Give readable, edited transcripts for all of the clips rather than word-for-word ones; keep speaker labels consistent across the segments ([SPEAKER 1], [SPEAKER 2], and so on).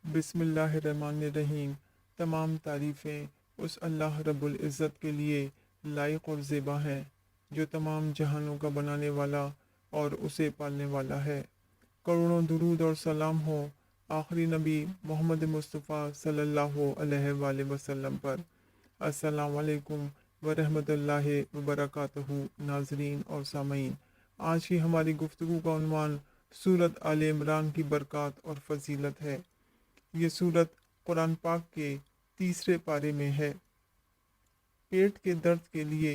[SPEAKER 1] बिस्मिल्लाहिर्रहमानिर्रहीम। तमाम तारीफ़ें उस अल्लाह रब्बुल इज़्ज़त के लिए लायक और ज़ेबा हैं जो तमाम जहानों का बनाने वाला और उसे पालने वाला है। करोड़ों दुरूद और सलाम हो आखिरी नबी मोहम्मद मुस्तफ़ा सल्लल्लाहु अलैहि वसल्लम पर। अस्सलाम वालेकुम व रहमतुल्लाहि व बरकातहू। नाज़रीन और सामीन, आज की हमारी गुफ्तगू का उन्वान सूरत आले इमरान की बरक़ात और फजीलत है। ये सूरत कुरान पाक के तीसरे पारे में है। पेट के दर्द के लिए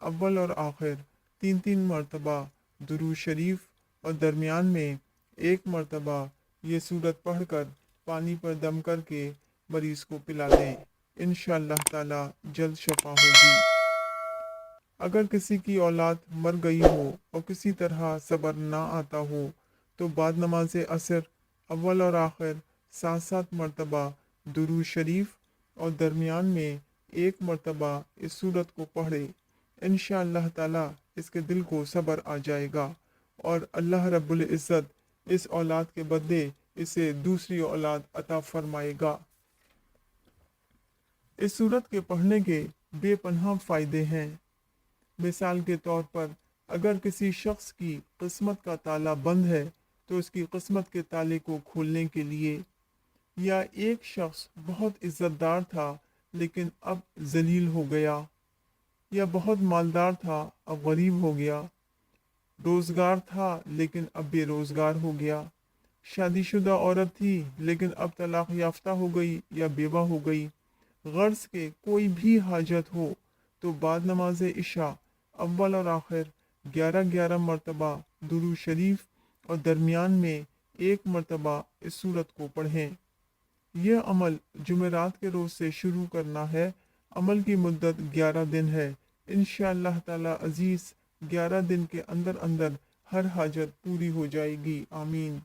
[SPEAKER 1] अव्वल और आखिर 3-3 मरतबा दुरूद शरीफ और दरमियान में एक मरतबा ये सूरत पढ़कर पानी पर दम करके मरीज़ को पिला दें। इंशाअल्लाह ताला जल्द शफा होगी। अगर किसी की औलाद मर गई हो और किसी तरह सब्र ना आता हो तो बाद नमाज असर अव्वल और आखिर 7-7 मरतबा दुरूद शरीफ और दरमियान में एक मरतबा इस सूरत को पढ़े। इंशाअल्लाह ताला इसके दिल को सब्र आ जाएगा और अल्लाह रब्बुल इज़्ज़त इस औलाद के बदले इसे दूसरी औलाद अता फरमाएगा। इस सूरत के पढ़ने के बेपनाह फ़ायदे हैं। मिसाल के तौर पर अगर किसी शख्स की किस्मत का ताला बंद है तो उसकी किस्मत के ताले को खोलने के लिए, या एक शख्स बहुत इज़्ज़तदार था लेकिन अब जलील हो गया, या बहुत मालदार था अब गरीब हो गया, रोज़गार था लेकिन अब बेरोज़गार हो गया, शादीशुदा औरत थी लेकिन अब तलाक याफ्ता हो गई या बेवा हो गई, गर्ज के कोई भी हाजत हो तो बाद नमाज इशा अव्वल और आखिर 11-11 मरतबा दुरूद शरीफ और दरमियान में एक मरतबा इस सूरत को पढ़ें। यह अमल जुमेरात के रोज़ से शुरू करना है। अमल की मुद्दत 11 दिन है। इंशाअल्लाह ताला अजीज़ 11 दिन के अंदर अंदर हर हाजत पूरी हो जाएगी। आमीन।